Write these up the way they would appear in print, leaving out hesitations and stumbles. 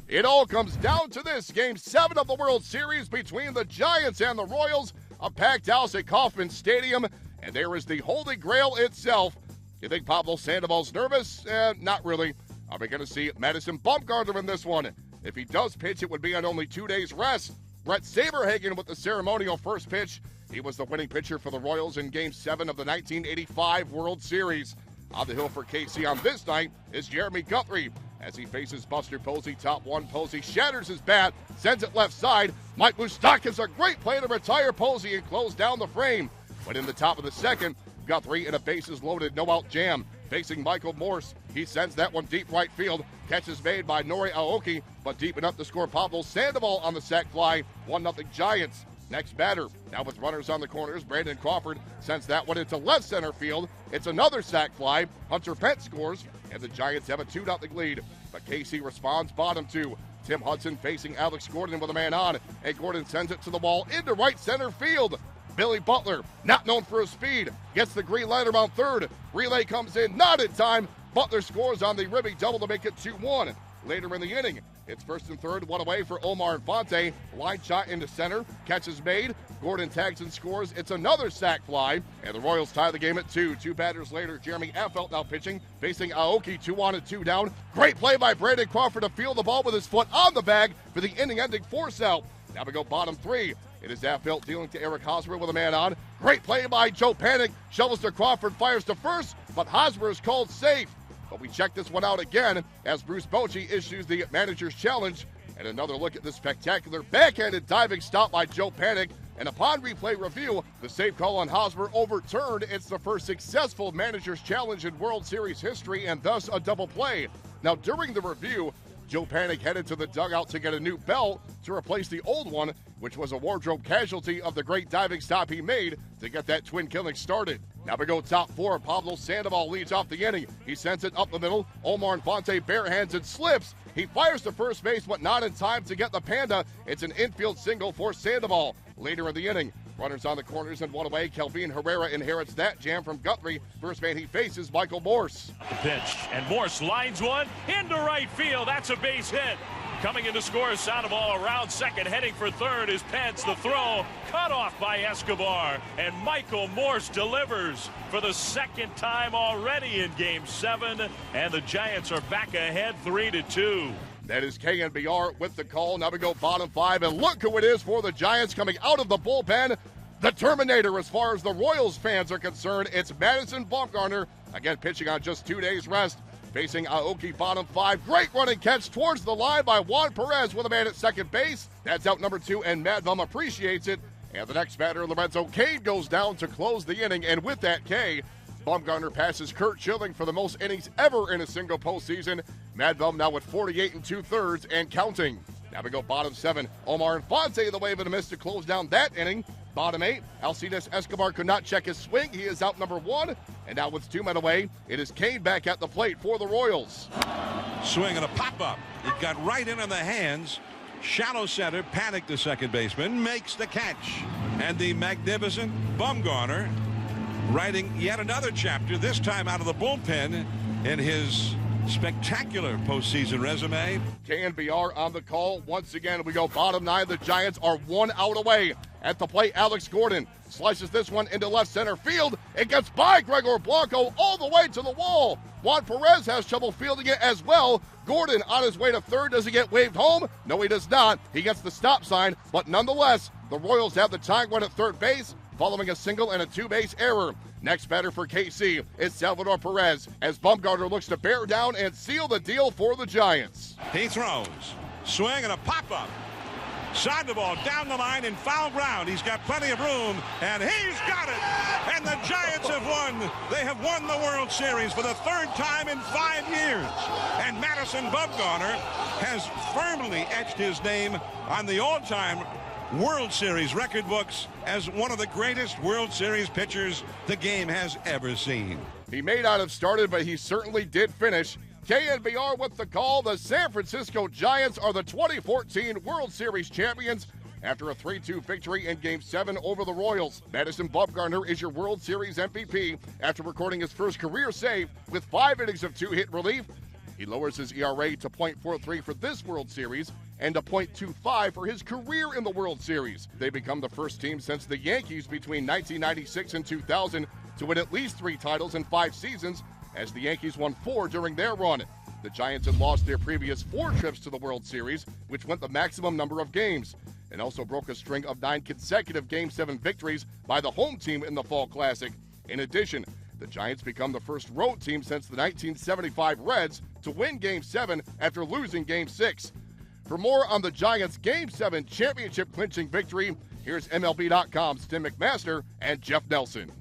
It all comes down to this. Game 7 of the World Series between the Giants and the Royals. A packed house at Kauffman Stadium, and there is the Holy Grail itself. You think Pablo Sandoval's nervous? Not really. Are we going to see Madison Bumgarner in this one? If he does pitch, it would be on only 2 days rest. Brett Saberhagen with the ceremonial first pitch. He was the winning pitcher for the Royals in Game 7 of the 1985 World Series. On the hill for KC on this night is Jeremy Guthrie. As he faces Buster Posey, top one. Posey shatters his bat, sends it left side. Mike Moustakas, a great play to retire Posey and close down the frame. But in the top of the second, Guthrie in a bases-loaded no-out jam. Facing Michael Morse, he sends that one deep right field. Catch is made by Nori Aoki, but deep enough to score Pablo Sandoval on the sac fly. 1-0 Giants. Next batter, now with runners on the corners, Brandon Crawford sends that one into left center field. It's another sac fly. Hunter Pence scores, and the Giants have a 2-0 lead. But KC responds bottom two. Tim Hudson facing Alex Gordon with a man on, and Gordon sends it to the wall into right center field. Billy Butler, not known for his speed, gets the green light around third. Relay comes in, not in time. Butler scores on the ribby double to make it 2-1. Later in the inning, it's first and third, one away for Omar Infante. Line shot into center, catch is made. Gordon tags and scores. It's another sac fly, and the Royals tie the game at 2. 2 batters later, Jeremy Affeldt now pitching, facing Aoki, 2 on and 2 down. Great play by Brandon Crawford to field the ball with his foot on the bag for the inning-ending force out. Now we go bottom 3. It is Affeldt dealing to Eric Hosmer with a man on. Great play by Joe Panik. Shovels to Crawford, fires to first, but Hosmer is called safe. But we check this one out again as Bruce Bochy issues the manager's challenge. And another look at this spectacular backhanded diving stop by Joe Panik. And upon replay review, the safe call on Hosmer overturned. It's the first successful manager's challenge in World Series history and thus a double play. Now during the review, Joe Panik headed to the dugout to get a new belt to replace the old one, which was a wardrobe casualty of the great diving stop he made to get that twin killing started. Now we go top 4. Pablo Sandoval leads off the inning. He sends it up the middle. Omar Infante barehands and slips. He fires to first base, but not in time to get the panda. It's an infield single for Sandoval. Later in the inning, runners on the corners and one away. Kelvin Herrera inherits that jam from Guthrie. First man he faces, Michael Morse. The pitch, and Morse lines one into right field. That's a base hit. Coming in to score Sandoval around second, heading for third is Pence. The throw cut off by Escobar, and Michael Morse delivers for the second time already in Game 7, and the Giants are back ahead 3-2. That is KNBR with the call. Now we go bottom 5, and look who it is for the Giants coming out of the bullpen. The Terminator, as far as the Royals fans are concerned. It's Madison Bumgarner, again pitching on just 2 days rest. Facing Aoki, bottom 5. Great running catch towards the line by Juan Perez with a man at second base. That's out number 2, and Mad Bum appreciates it. And the next batter, Lorenzo Cain, goes down to close the inning. And with that K, Bumgarner passes Kurt Schilling for the most innings ever in a single postseason. Mad Bum now with 48 2/3 and counting. Now we go bottom 7. Omar Infante, the wave and a miss to close down that inning. Bottom 8, Alcides Escobar could not check his swing. He is out number 1. And now with 2 men away, it is Cain back at the plate for the Royals. Swing and a pop-up. It got right in on the hands. Shallow center, Panik, the second baseman, makes the catch. And the magnificent Bumgarner writing yet another chapter, this time out of the bullpen in his spectacular postseason resume. KNBR on the call. Once again, we go bottom 9. The Giants are 1 out away. At the plate, Alex Gordon slices this one into left center field. It gets by Gregor Blanco all the way to the wall. Juan Perez has trouble fielding it as well. Gordon on his way to third. Does he get waved home? No, he does not. He gets the stop sign, but nonetheless, the Royals have the tying run at third base, following a single and a 2-base error. Next batter for KC is Salvador Perez, as Bumgarner looks to bear down and seal the deal for the Giants. He throws. Swing and a pop-up. Sandoval down the line in foul ground. He's got plenty of room, and he's got it. And the Giants have won. They have won the World Series for the 3rd time in 5 years. And Madison Bumgarner has firmly etched his name on the all-time World Series record books as one of the greatest World Series pitchers the game has ever seen. He may not have started, but he certainly did finish. KNBR with the call. The San Francisco Giants are the 2014 World Series champions after a 3-2 victory in Game 7 over the Royals. Madison Bumgarner is your World Series MVP after recording his first career save with 5 innings of 2-hit relief. He lowers his ERA to .43 for this World Series and to .25 for his career in the World Series. They become the first team since the Yankees between 1996 and 2000 to win at least 3 titles in 5 seasons, as the Yankees won 4 during their run. The Giants had lost their previous 4 trips to the World Series, which went the maximum number of games, and also broke a string of 9 consecutive Game 7 victories by the home team in the Fall Classic. In addition, the Giants become the first road team since the 1975 Reds to win Game 7 after losing Game 6. For more on the Giants' Game 7 championship-clinching victory, here's MLB.com's Tim McMaster and Jeff Nelson.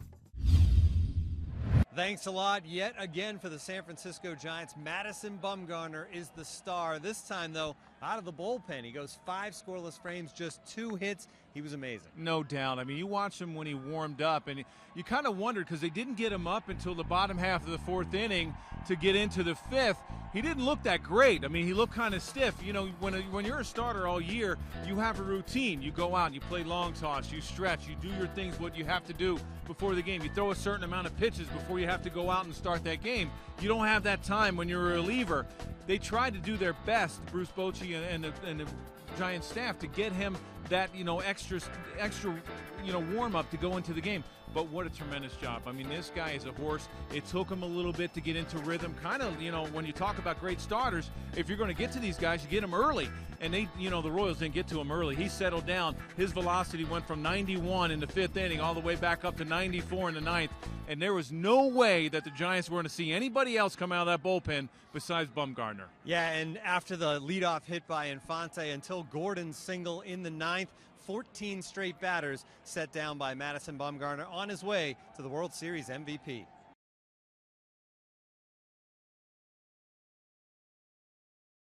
Thanks a lot yet again for the San Francisco Giants. Madison Bumgarner is the star. This time, though, out of the bullpen. He goes 5 scoreless frames, just 2 hits. He was amazing. No doubt. I mean, you watched him when he warmed up, and you kind of wondered because they didn't get him up until the bottom half of the 4th inning to get into the 5th. He didn't look that great. I mean, he looked kind of stiff. You know, when you're a starter all year, you have a routine. You go out, you play long toss, you stretch, you do your things, what you have to do before the game. You throw a certain amount of pitches before you have to go out and start that game. You don't have that time when you're a reliever. They tried to do their best, Bruce Bochy and the Giants staff, to get him that, extra warm up to go into the game. But what a tremendous job. I mean, this guy is a horse. It took him a little bit to get into rhythm. Kind of, when you talk about great starters, if you're going to get to these guys, you get them early. And the Royals didn't get to him early. He settled down. His velocity went from 91 in the 5th inning all the way back up to 94 in the 9th. And there was no way that the Giants were going to see anybody else come out of that bullpen besides Bumgarner. Yeah, and after the leadoff hit by Infante until Gordon's single in the 9th, 14 straight batters set down by Madison Bumgarner on his way to the World Series MVP.